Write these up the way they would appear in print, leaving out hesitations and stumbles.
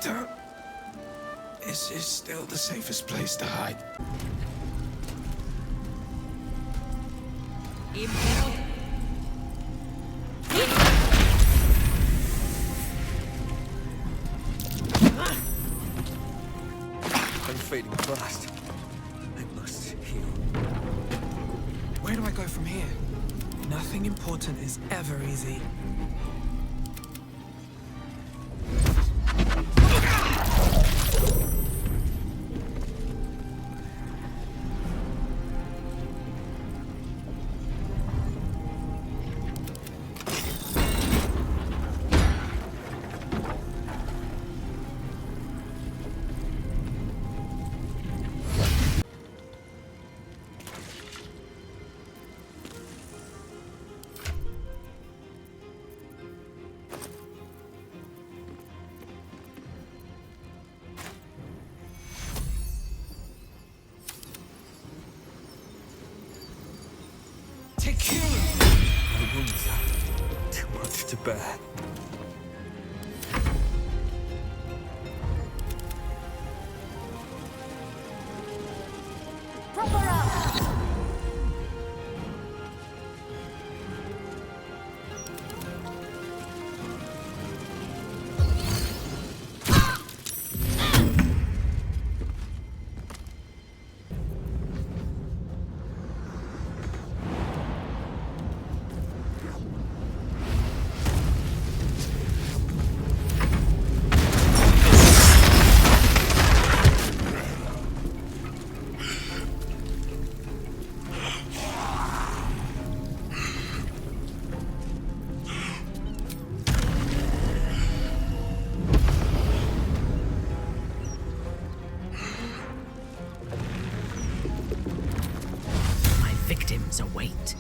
matter? This is still the safest place to hide. I'm fading fast. I must heal. Where do I go from here? Nothing important is ever easy. My wounds are too much to bear. Victims await.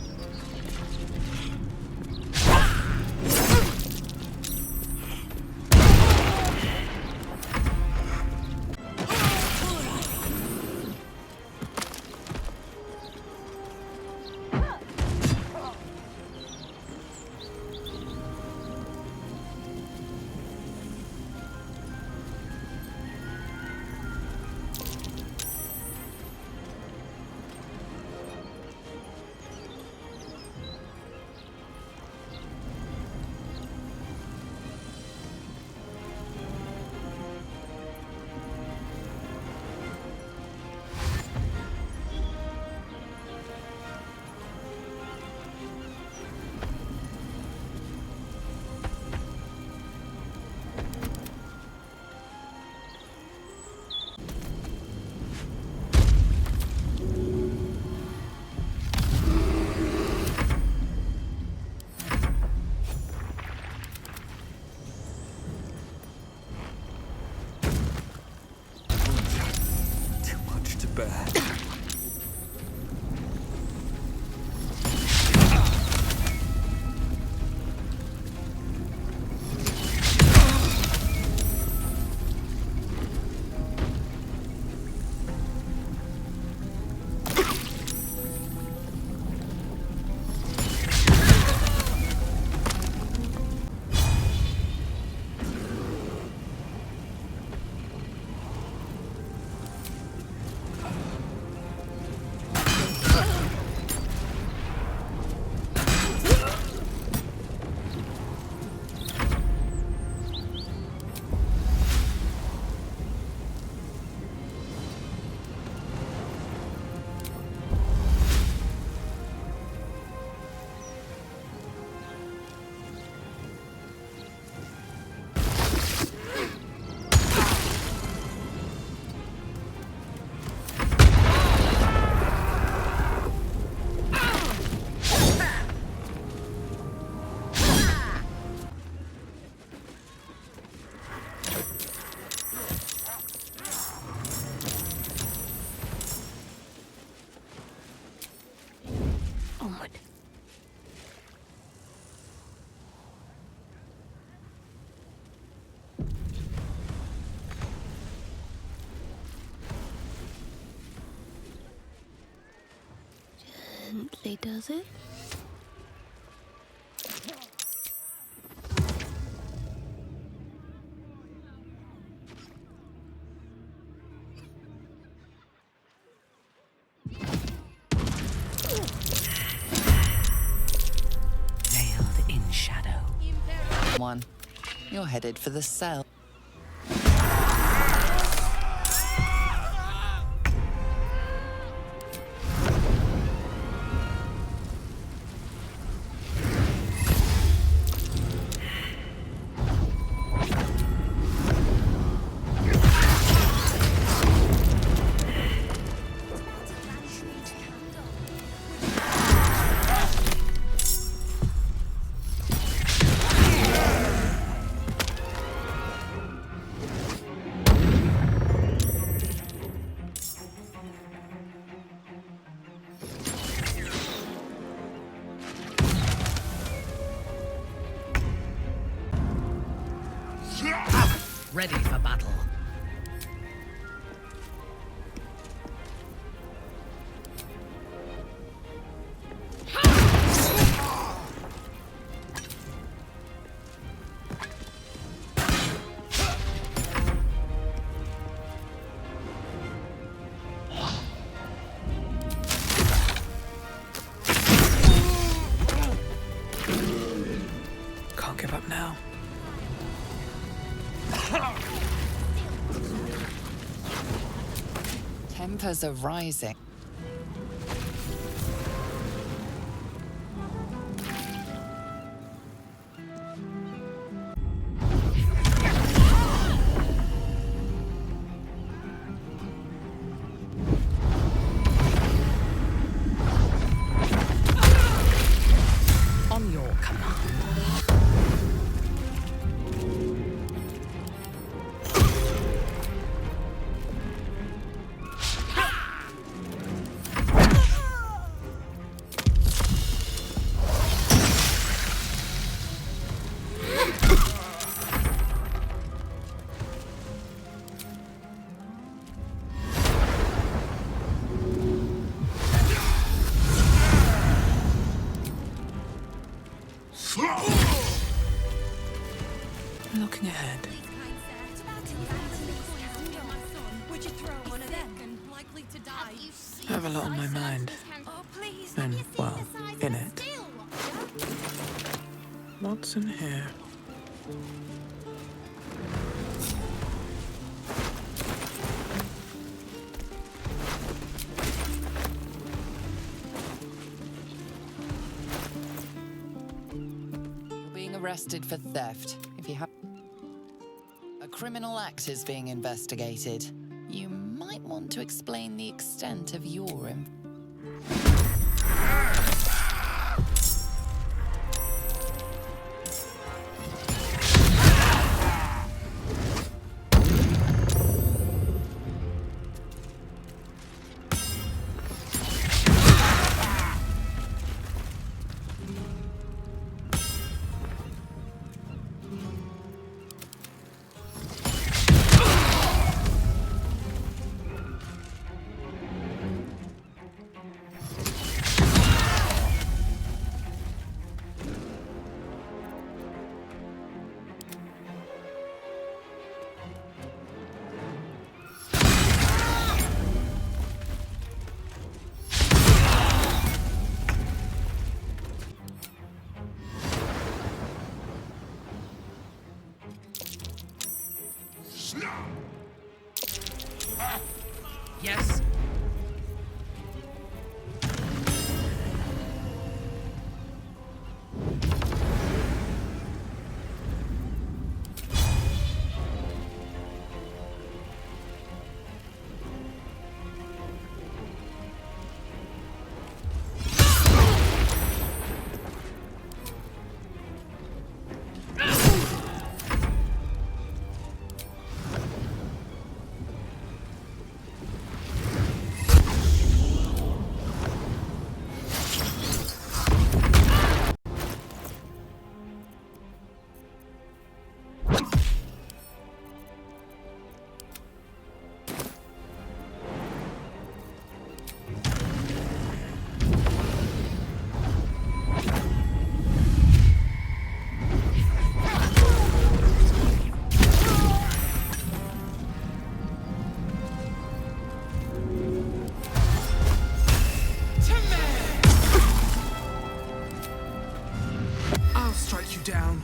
Gently, does it? One. You're headed for the cell. Ready for battle. Can't give up now. Tempers are rising. On your command. Looking ahead. Would you throw one of them? Likely to die. I have a lot on my mind. Oh, please. And, well, in it. What's in here? You're being arrested for theft. If you have a criminal act is being investigated. You might want to explain the extent of your Yes. I'll strike you down.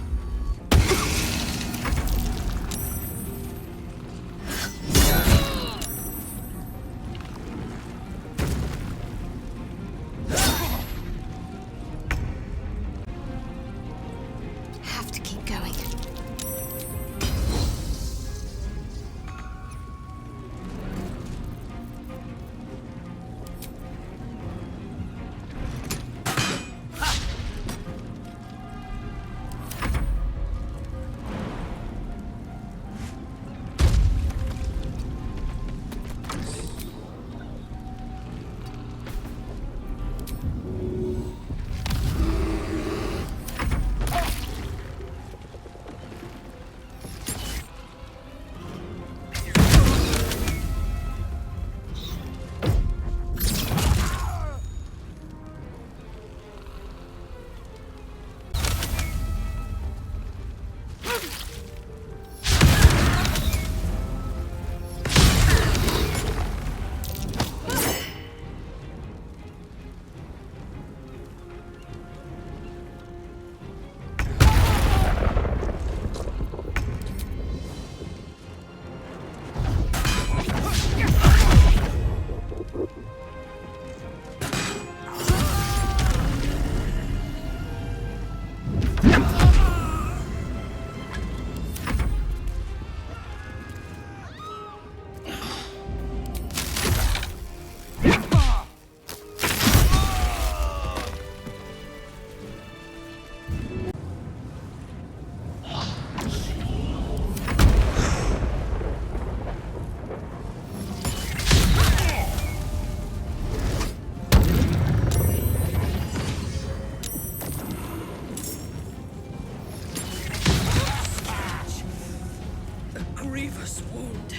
swooned.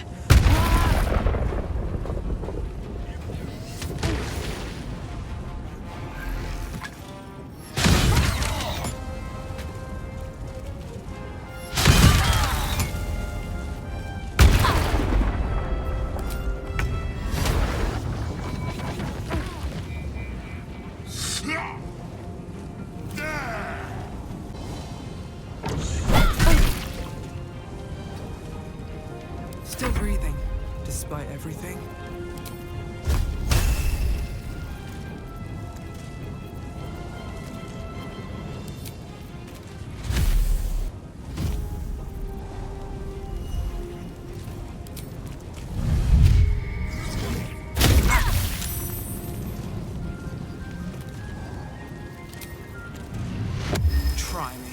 Still breathing, despite everything. Try me.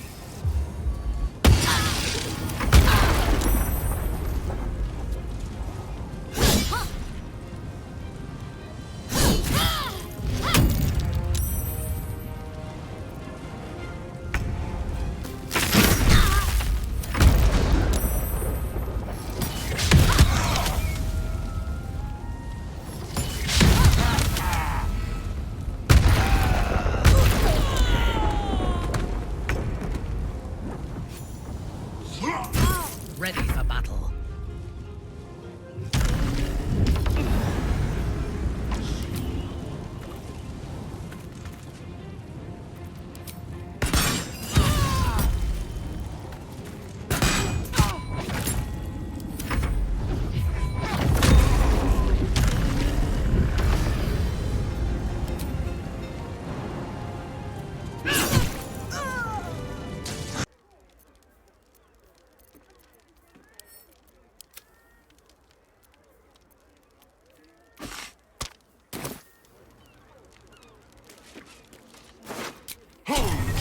Ready for battle.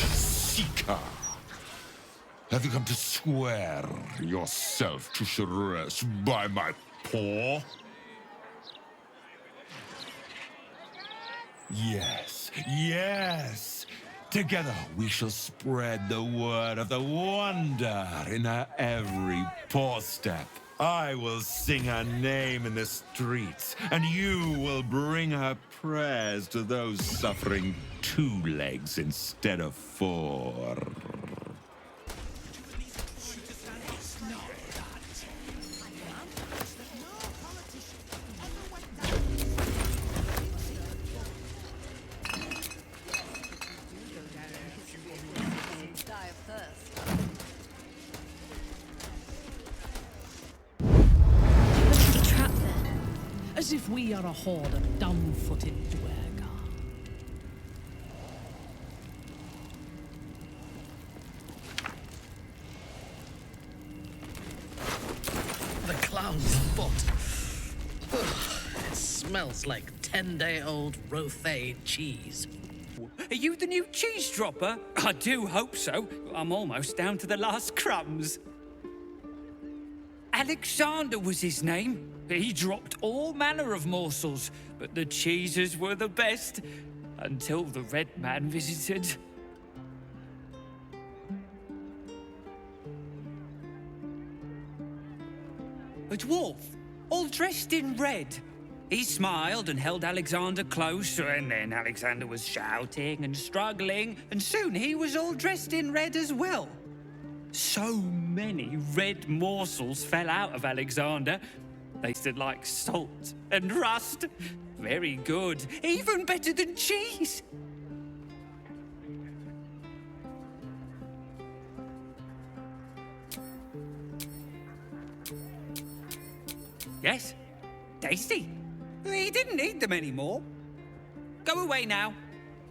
Seeker! Have you come to swear yourself to Shress by my paw? Yes, yes! Together we shall spread the word of the wonder in her every paw step. I will sing her name in the streets, and you will bring her prayers to those suffering 2 legs instead of 4. Die of thirst. Look at the trap there. As if we are a horde of dumb-footed dwergar. The clown's foot. Ugh, it smells like 10-day-old Rothay cheese. Are you the new cheese dropper? I do hope so. I'm almost down to the last crumbs. Alexander was his name. He dropped all manner of morsels, but the cheeses were the best, until the Red Man visited. A dwarf, all dressed in red. He smiled and held Alexander close, and then Alexander was shouting and struggling, and soon he was all dressed in red as well. So many red morsels fell out of Alexander. They tasted like salt and rust. Very good, even better than cheese. Yes, tasty. He didn't eat them anymore. Go away now.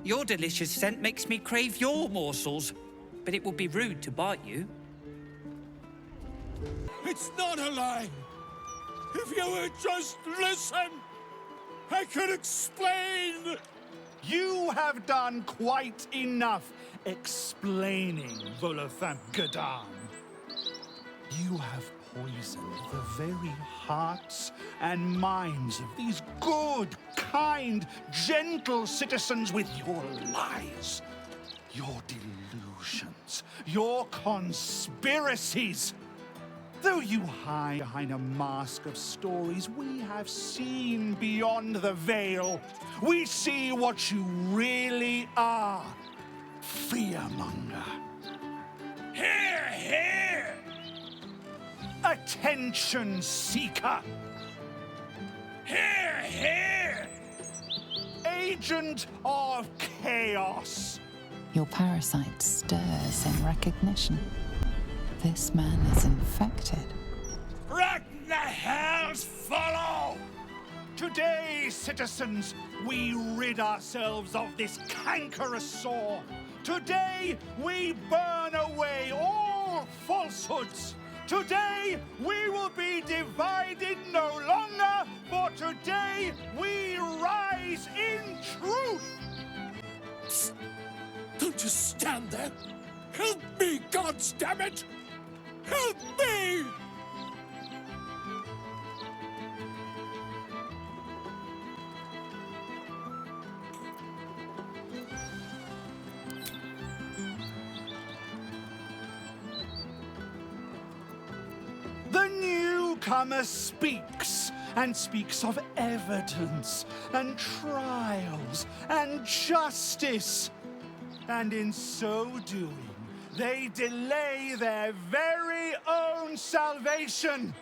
Your delicious scent makes me crave your morsels, but it would be rude to bite you. It's not a lie. If you would just listen, I could explain. You have done quite enough explaining, Volotham-Gadan. You have poisoned the very hearts and minds of these good, kind, gentle citizens with your lies, your delusions, your conspiracies. Though you hide behind a mask of stories, we have seen beyond the veil. We see what you really are. Fearmonger. Here, here! Attention seeker. Here, here! Agent of chaos. Your parasite stirs in recognition. This man is infected. Ragnahells follow! Today, citizens, we rid ourselves of this cankerous sore. Today, we burn away all falsehoods. Today, we will be divided no longer, for today, we rise in truth. Don't just stand there! Help me, goddammit! Help me! The newcomer speaks, and speaks of evidence, and trials, and justice. And in so doing, they delay their very own salvation.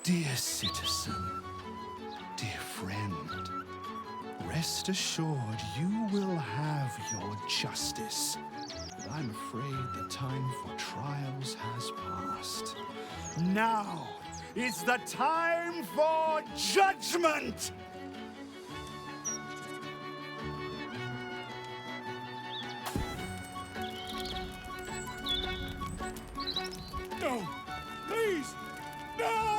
Dear citizen, dear friend, rest assured you will have your justice. But I'm afraid the time for trials has passed. Now is the time for judgment! No! Please! No!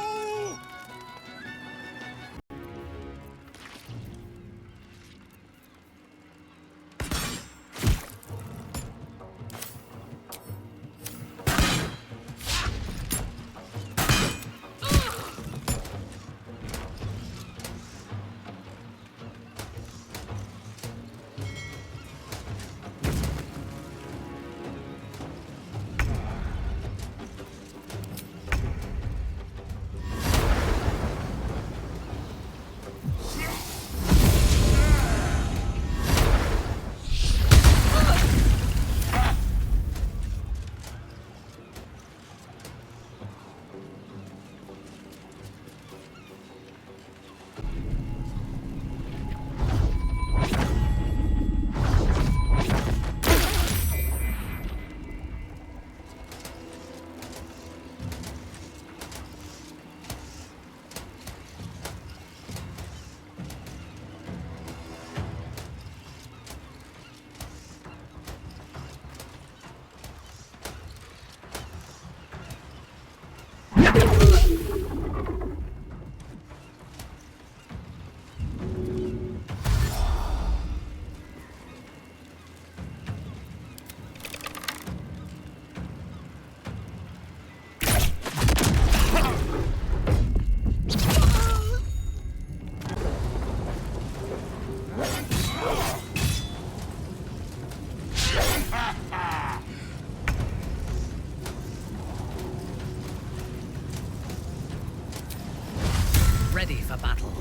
Ready for battle.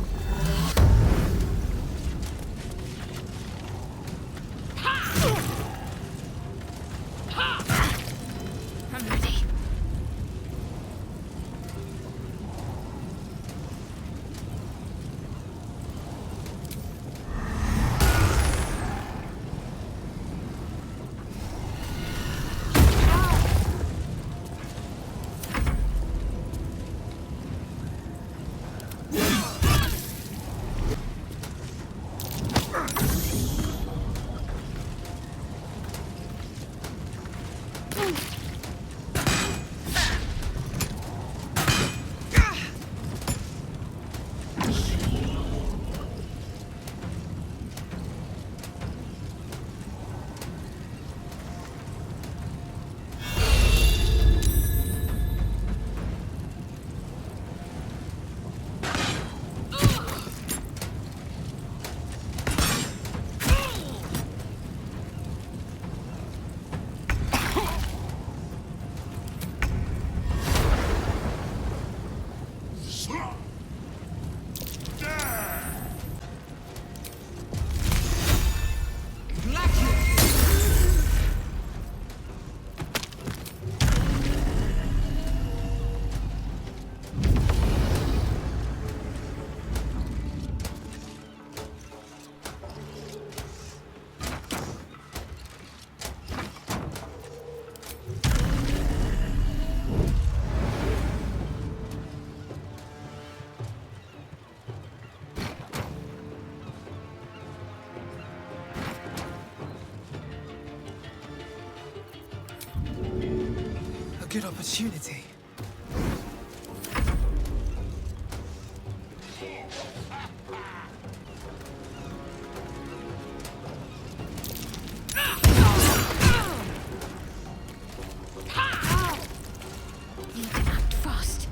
I'm ready. good opportunity. Need to act fast.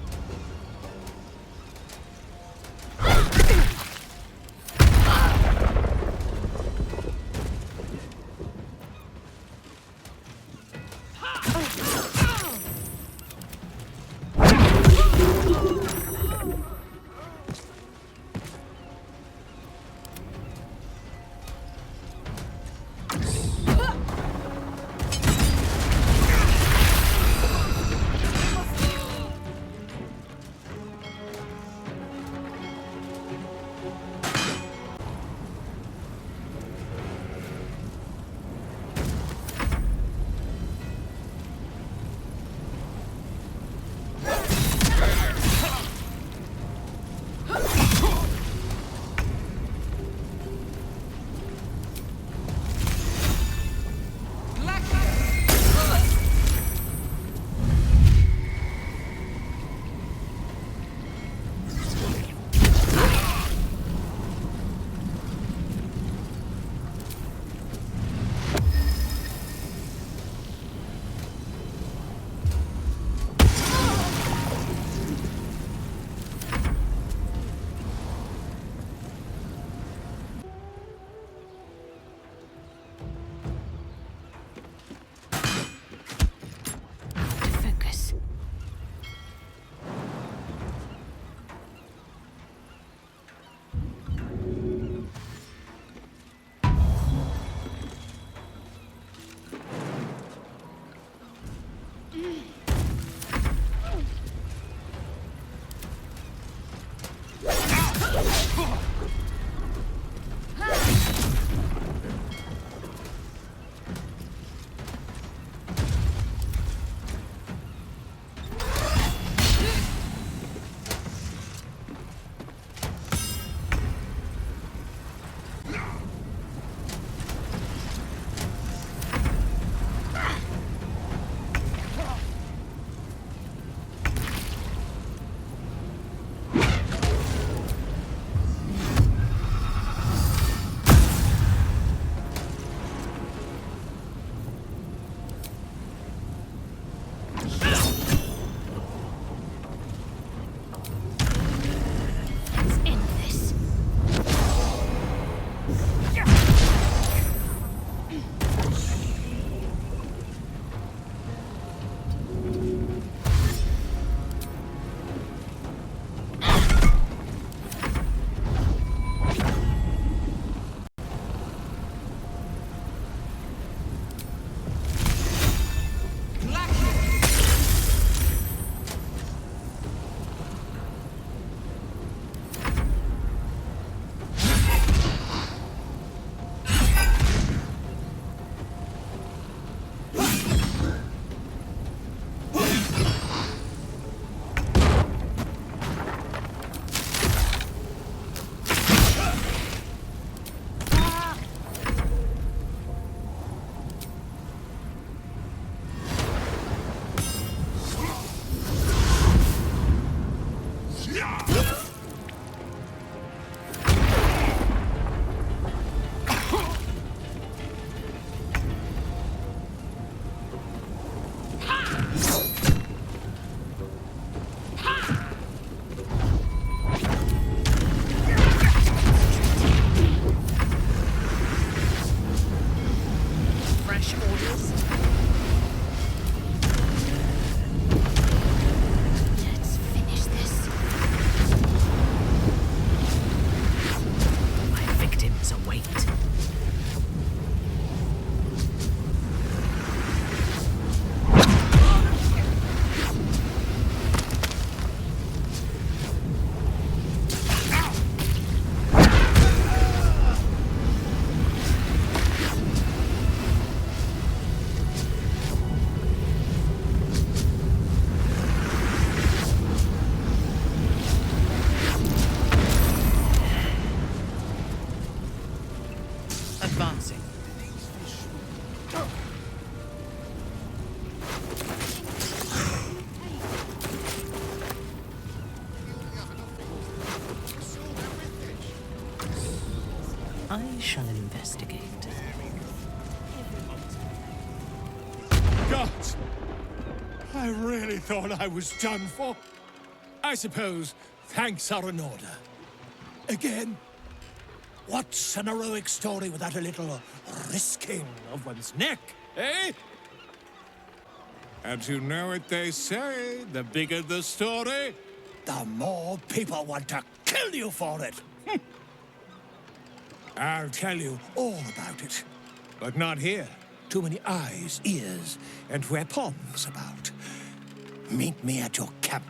Focus. Let's end this. I shall investigate. Gods! I really thought I was done for. I suppose thanks are in order. Again, what's an heroic story without a little risking of one's neck, eh? And you know what they say, the bigger the story, the more people want to kill you for it. I'll tell you all about it, but not here. Too many eyes, ears, and weapons about. Meet me at your camp.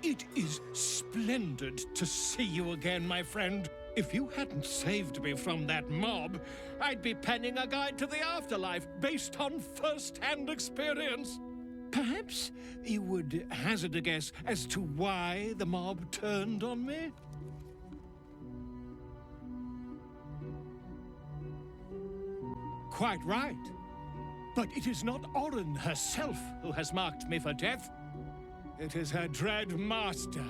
It is splendid to see you again, my friend. If you hadn't saved me from that mob, I'd be penning a guide to the afterlife based on first-hand experience. Perhaps you would hazard a guess as to why the mob turned on me? Quite right. But it is not ʴɔryn herself who has marked me for death. It is her dread master.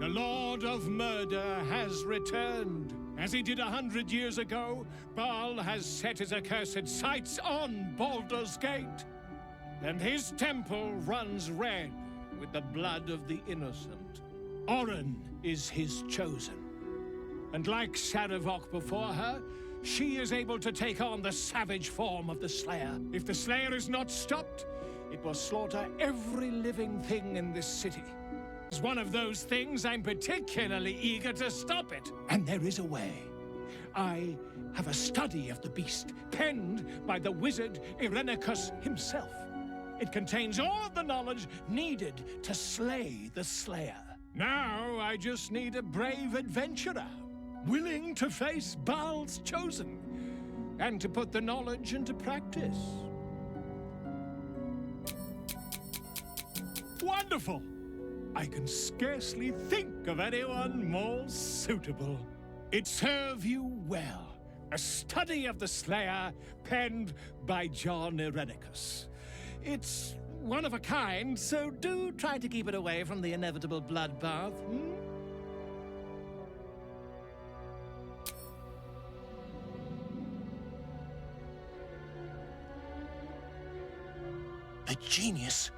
The Lord of Murder has returned. As he did 100 years ago, Baal has set his accursed sights on Baldur's Gate. And his temple runs red with the blood of the innocent. ʴɔryn is his chosen. And like ᴊᴏᴜʀ before her, she is able to take on the savage form of the Slayer. If the Slayer is not stopped, it will slaughter every living thing in this city. It's one of those things I'm particularly eager to stop it. And there is a way. I have a study of the beast, penned by the wizard Irenicus himself. It contains all of the knowledge needed to slay the Slayer. Now I just need a brave adventurer, willing to face Baal's chosen, and to put the knowledge into practice. Wonderful! I can scarcely think of anyone more suitable. It serve you well. A study of the Slayer, penned by John Irenicus. It's one of a kind, so do try to keep it away from the inevitable bloodbath, A genius.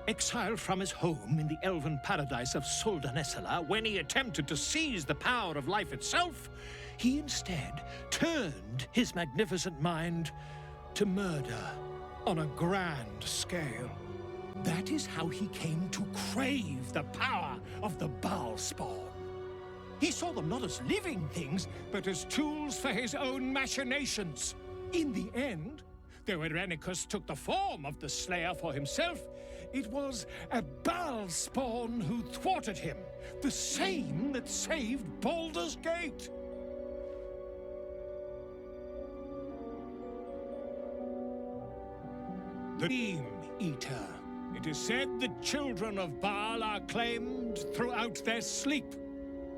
Exiled from his home in the elven paradise of Suldanesala, when he attempted to seize the power of life itself, he instead turned his magnificent mind to murder on a grand scale. That is how he came to crave the power of the Baal spawn. He saw them not as living things, but as tools for his own machinations. In the end, though Irenicus took the form of the Slayer for himself, it was a Baal spawn who thwarted him, the same that saved Baldur's Gate. The Dream Eater. It is said the children of Baal are claimed throughout their sleep,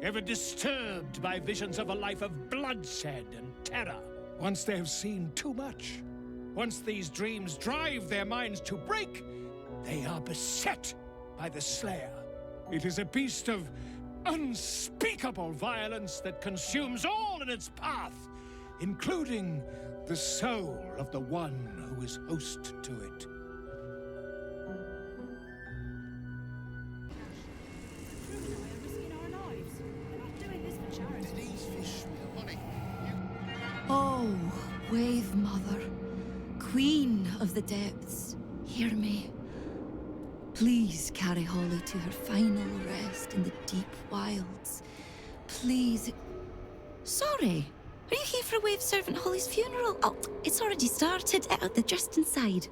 ever disturbed by visions of a life of bloodshed and terror. Once they have seen too much, once these dreams drive their minds to break, they are beset by the Slayer. It is a beast of unspeakable violence that consumes all in its path, including the soul of the one who is host to it. Oh, Wave Mother, Queen of the Depths, hear me. Please carry Holly to her final rest in the deep wilds. Please. Sorry, are you here for Wave Servant Holly's funeral? Oh, it's already started. They're just inside.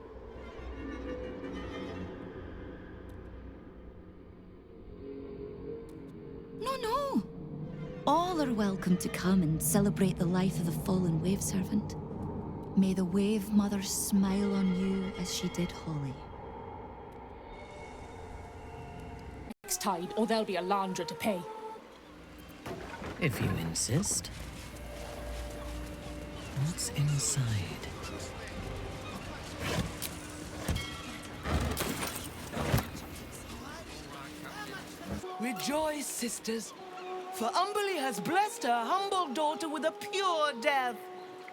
No. All are welcome to come and celebrate the life of the fallen Wave Servant. May the Wave Mother smile on you as she did Holly. Next tide, or there'll be a Landra to pay. If you insist. What's inside? Rejoice, sisters, for Umberly has blessed her humble daughter with a pure death.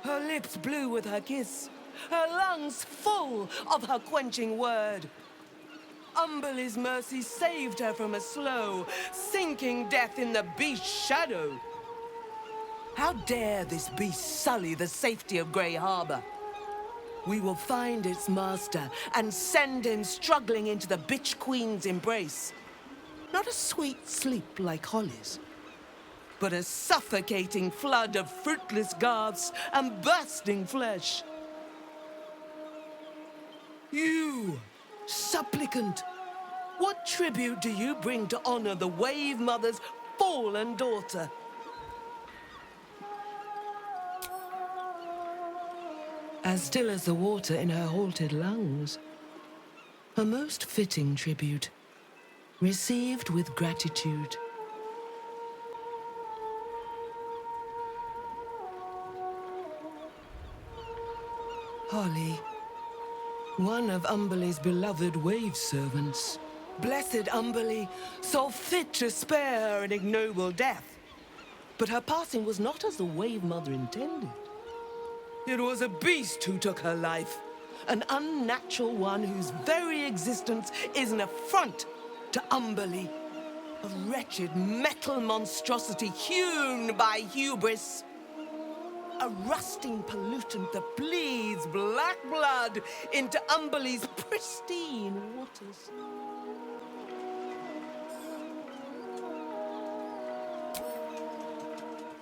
Her lips blue with her kiss, her lungs full of her quenching word. Umberly's mercy saved her from a slow, sinking death in the beast's shadow. How dare this beast sully the safety of Grey Harbor? We will find its master and send him struggling into the bitch queen's embrace. Not a sweet sleep like Holly's, but a suffocating flood of fruitless garths and bursting flesh. You, supplicant, what tribute do you bring to honor the Wave Mother's fallen daughter? As still as the water in her halted lungs, a most fitting tribute, received with gratitude. Holly, one of Umberly's beloved wave servants. Blessed Umberly saw fit to spare her an ignoble death. But her passing was not as the Wave Mother intended. It was a beast who took her life, an unnatural one whose very existence is an affront to Umberly. A wretched metal monstrosity hewn by hubris. A rusting pollutant that bleeds black blood into Umberly's pristine waters.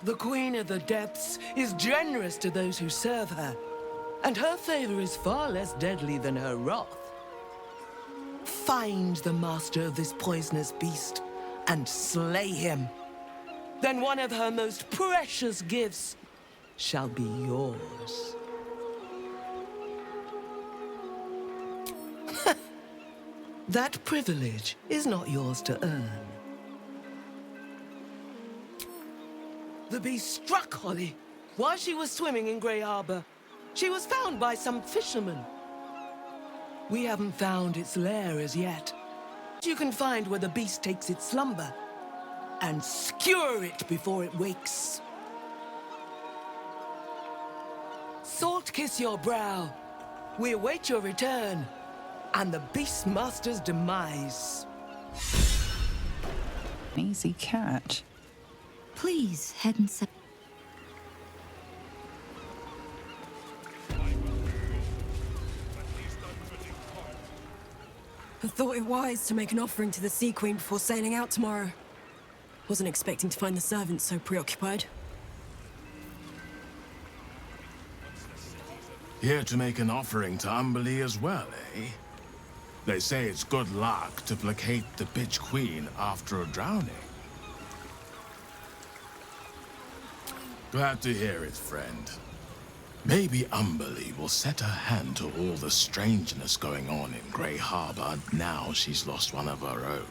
The Queen of the Depths is generous to those who serve her, and her favor is far less deadly than her wrath. Find the master of this poisonous beast and slay him. Then one of her most precious gifts shall be yours. That privilege is not yours to earn. The beast struck Holly while she was swimming in Grey Harbor. She was found by some fishermen. We haven't found its lair as yet. You can find where the beast takes its slumber and skewer it before it wakes. Salt kiss your brow. We await your return and the Beastmaster's demise. Easy catch. Please head inside. I thought it wise to make an offering to the Sea Queen before sailing out tomorrow. Wasn't expecting to find the servants so preoccupied. Here to make an offering to Umberly as well, eh? They say it's good luck to placate the bitch queen after a drowning. Glad to hear it, friend. Maybe Umberly will set her hand to all the strangeness going on in Grey Harbor now she's lost one of her own.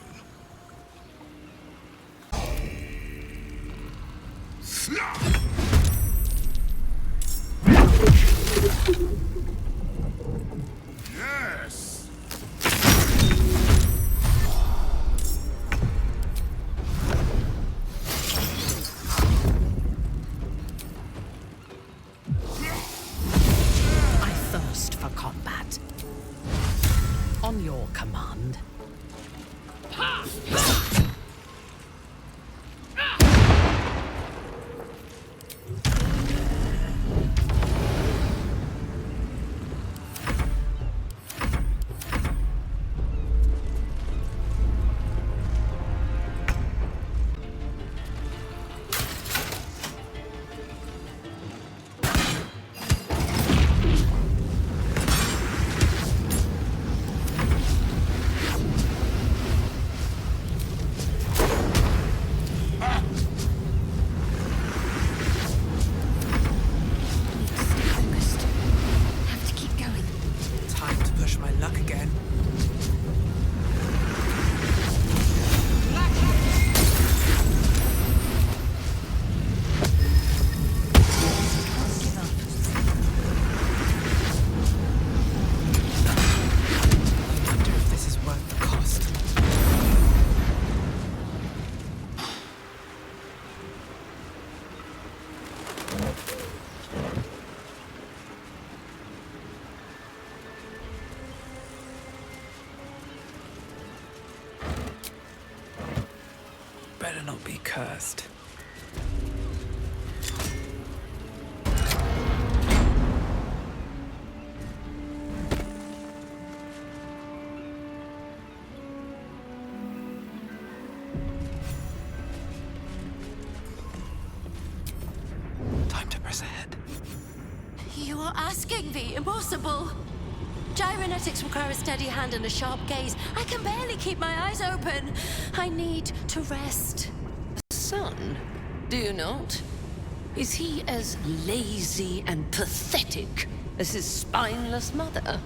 Yes! For combat. On your command. cursed. Time to press ahead. You are asking the impossible. Gyromatics require a steady hand and a sharp gaze. I can barely keep my eyes open. I need to rest. Son, do you not? Is he as lazy and pathetic as his spineless mother?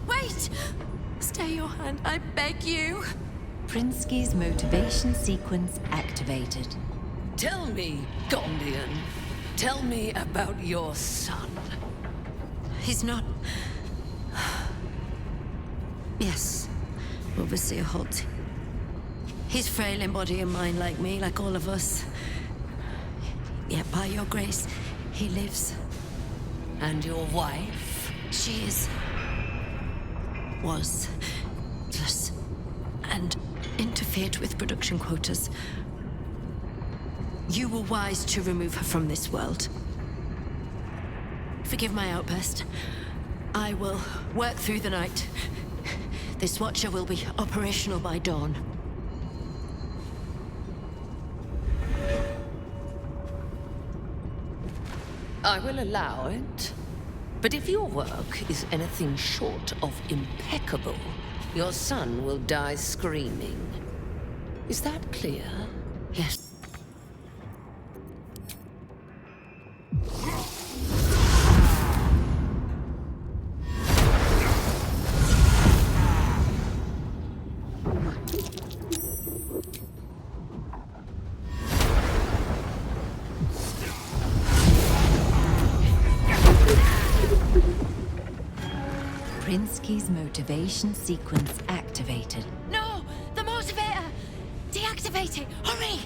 Wait! Stay your hand, I beg you. फ़ᴏʀʟ̈ motivation sequence activated. Tell me, Gondian. Tell me about your son. He's not... Yes, ᴊᴏsᴛ. He's frail in body and mind like me, like all of us. Yet by your grace, he lives. And your wife? She is... was... just... and interfered with production quotas. You were wise to remove her from this world. Forgive my outburst. I will work through the night. This Watcher will be operational by dawn. I will allow it. But if your work is anything short of impeccable, your son will die screaming. Is that clear? Yes. फ़ᴏ̈'s motivation sequence activated. No! The motivator! Deactivate it! Hurry!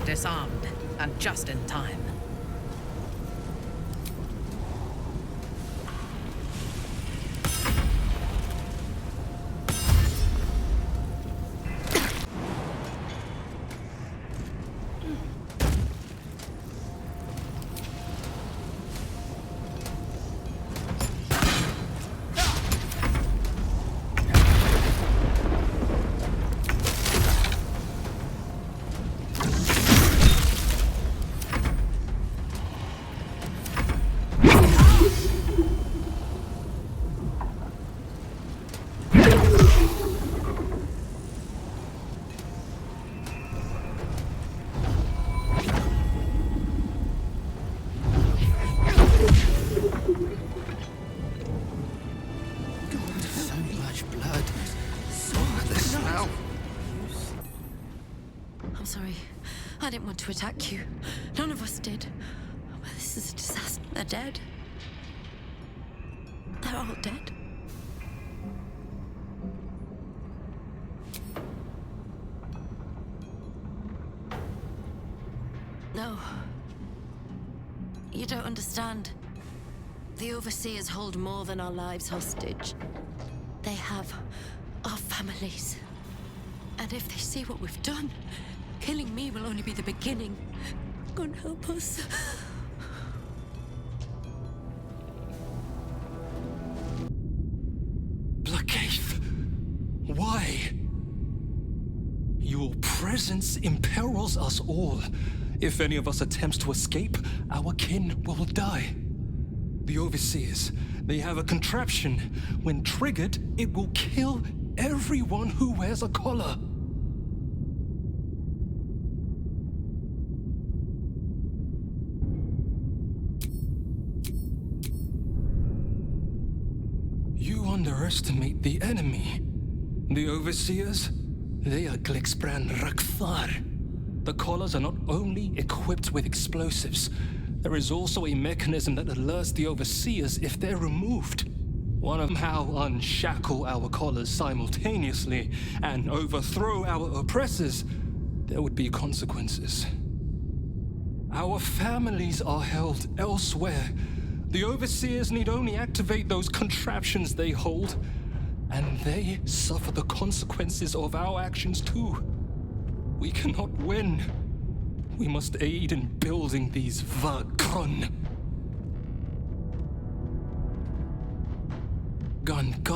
Disarmed, and just in time. I didn't want to attack you. None of us did. This is a disaster. They're dead. They're all dead. No. You don't understand. The Overseers hold more than our lives hostage. They have our families. And if they see what we've done, killing me will only be the beginning. God help us. Why? Your presence imperils us all. If any of us attempts to escape, our kin will die. The Overseers, they have a contraption. When triggered, it will kill everyone who wears a collar. You underestimate the enemy. The Overseers, they are ʟɪᴜ. The collars are not only equipped with explosives, there is also a mechanism that alerts the Overseers if they're removed. One of them how unshackle our collars simultaneously and overthrow our oppressors, there would be consequences. Our families are held elsewhere. The Overseers need only activate those contraptions they hold, and they suffer the consequences of our actions too. We cannot win. We must aid in building these ʌgrun. ʌnğʟ.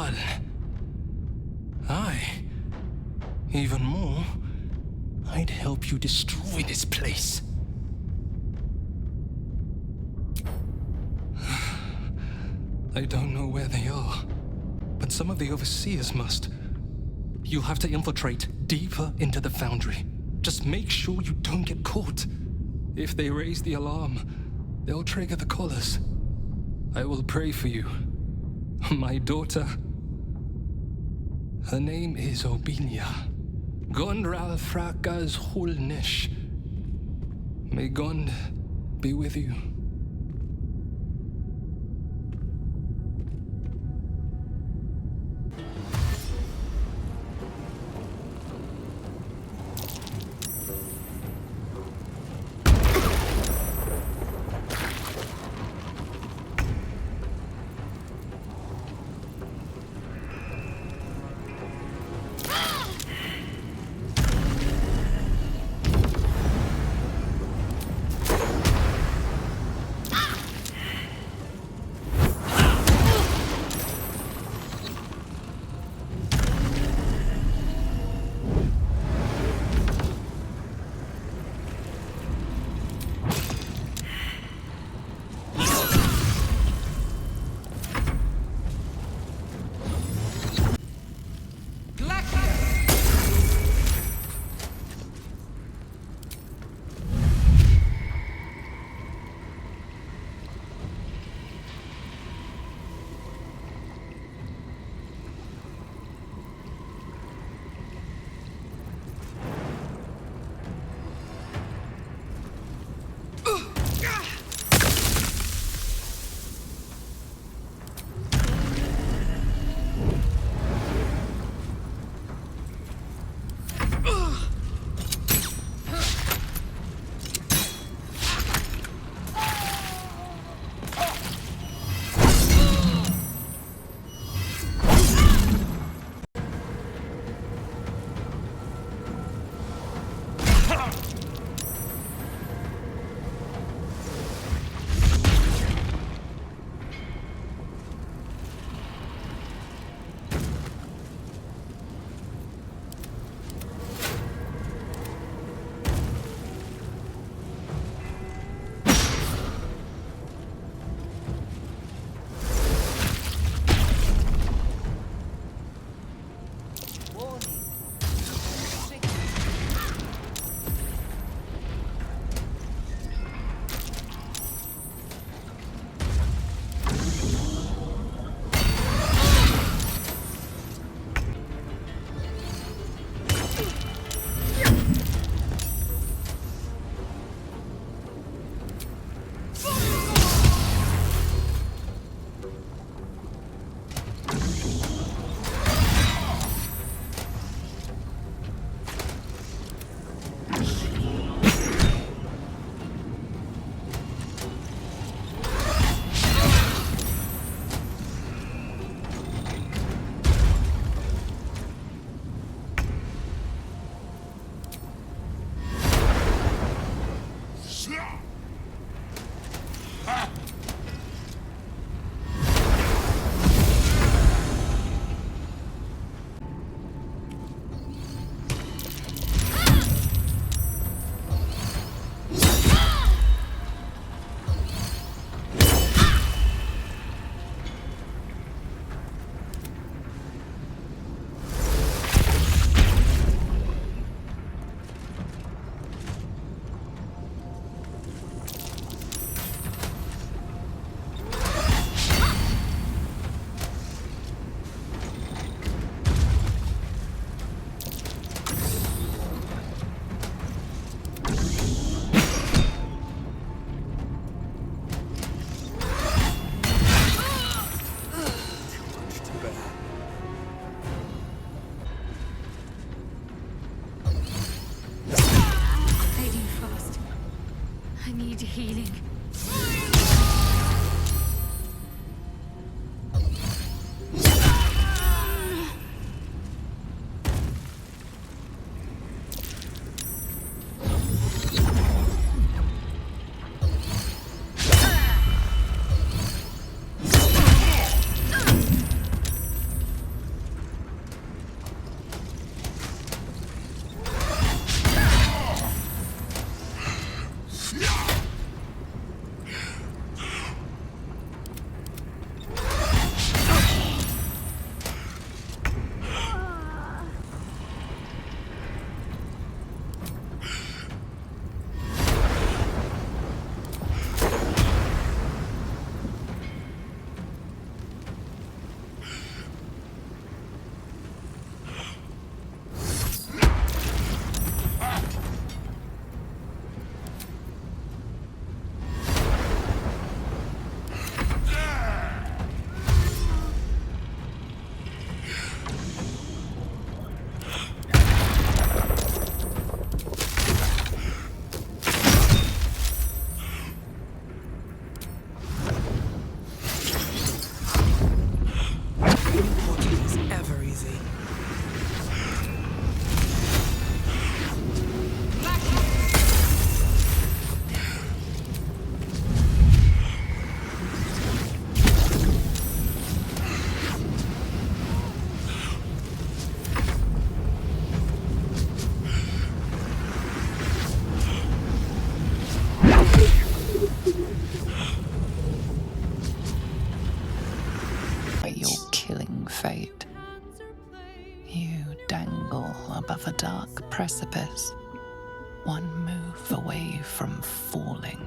Even more, I'd help you destroy this place. I don't know where they are, but some of the Overseers must. You'll have to infiltrate deeper into the foundry. Just make sure you don't get caught. If they raise the alarm, they'll trigger the collars. I will pray for you. My daughter, her name is Obinia. Gondral Frakas Hulnish. May God be with you. I need healing. fate. You dangle above a dark precipice, one move away from falling.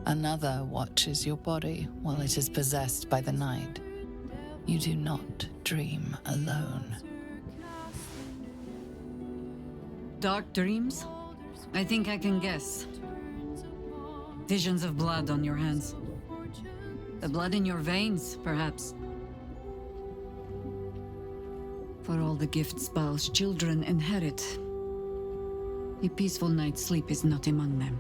Another watches your body while it is possessed by the night. You do not dream alone. Dark dreams? I think I can guess. Visions of blood on your hands. The blood in your veins, perhaps. For all the gifts Baal's children inherit, a peaceful night's sleep is not among them.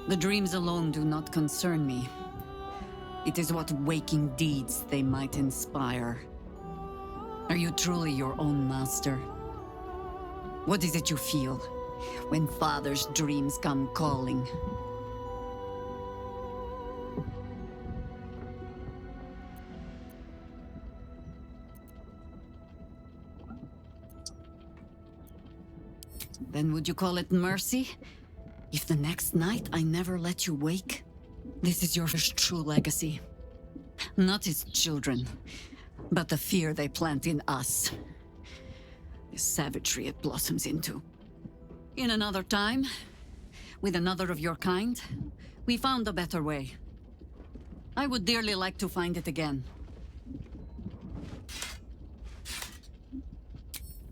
The dreams alone do not concern me. It is what waking deeds they might inspire. Are you truly your own master? What is it you feel when Father's dreams come calling? Then would you call it mercy? If the next night I never let you wake? This is your first true legacy. Not his children, but the fear they plant in us. The savagery it blossoms into. In another time, with another of your kind, we found a better way. I would dearly like to find it again.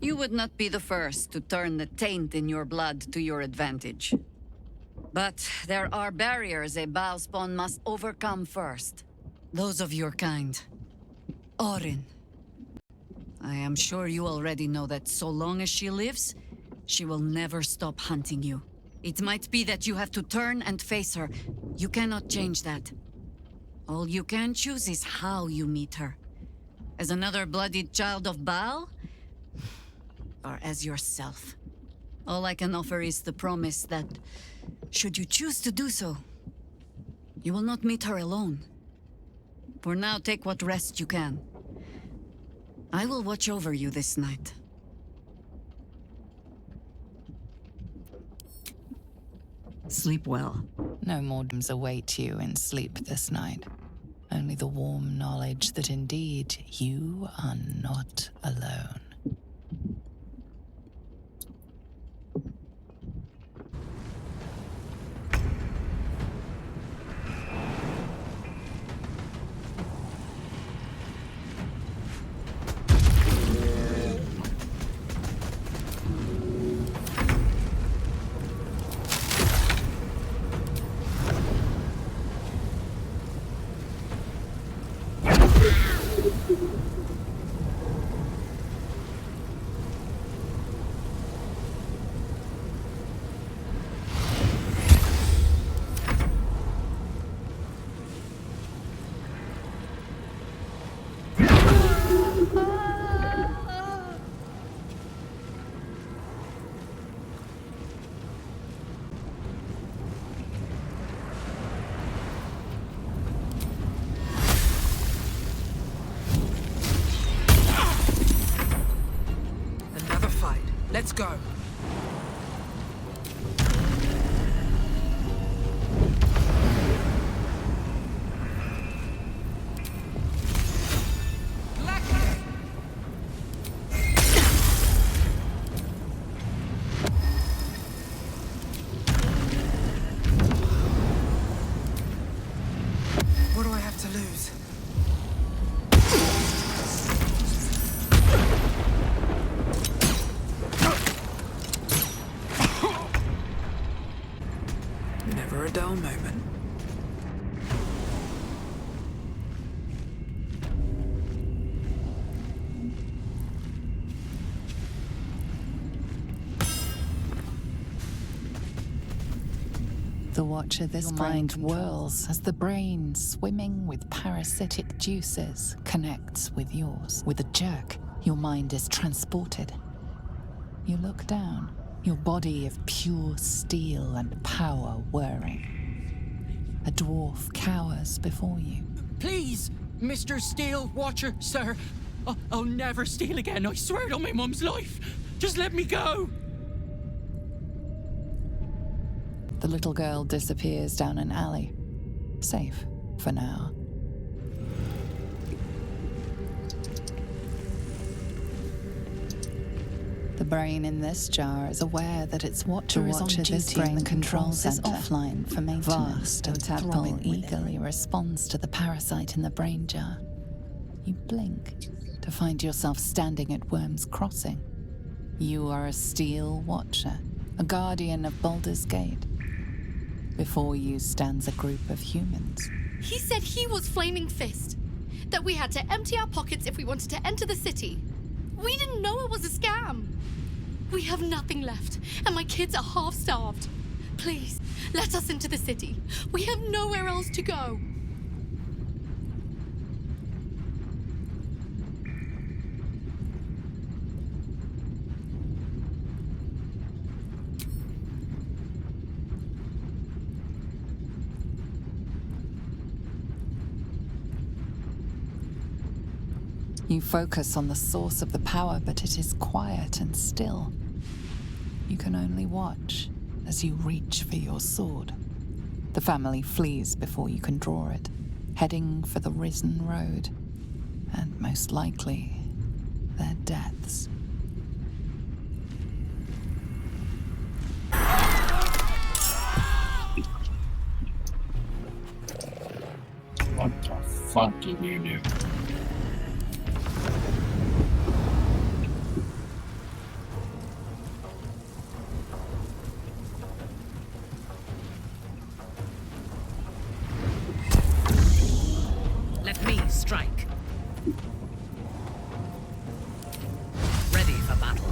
You would not be the first to turn the taint in your blood to your advantage. But there are barriers a Baal spawn must overcome first. Those of your kind. Orin. I am sure you already know that so long as she lives, she will never stop hunting you. It might be that you have to turn and face her. You cannot change that. All you can choose is how you meet her. As another bloodied child of Baal? Or as yourself? All I can offer is the promise that, should you choose to do so, you will not meet her alone. For now, take what rest you can. I will watch over you this night. Sleep well. No more dreams await you in sleep this night. Only the warm knowledge that indeed you are not alone. Let's go. What do I have to lose? Never a dull moment. The Watcher, this mind whirls as the brain, swimming with parasitic juices, connects with yours. With a jerk, your mind is transported. You look down, your body of pure steel and power whirring. A dwarf cowers before you. Please, Mr. Steel Watcher, sir. I'll never steal again. I swear it on my mum's life. Just let me go. The little girl disappears down an alley. Safe for now. The brain in this jar is aware that its Watcher is on duty. This brain controls is offline for maintenance. Vast and throbbing eagerly responds to the parasite in the brain jar. You blink to find yourself standing at Worm's Crossing. You are a Steel Watcher, a guardian of Baldur's Gate. Before you stands a group of humans. He said he was Flaming Fist. That we had to empty our pockets if we wanted to enter the city. We didn't know it was a scam. We have nothing left, and my kids are half-starved. Please, let us into the city. We have nowhere else to go. You focus on the source of the power, but it is quiet and still. You can only watch as you reach for your sword. The family flees before you can draw it, heading for the Risen Road, and most likely, their deaths. What the fuck did you do? Let me strike. Ready for battle.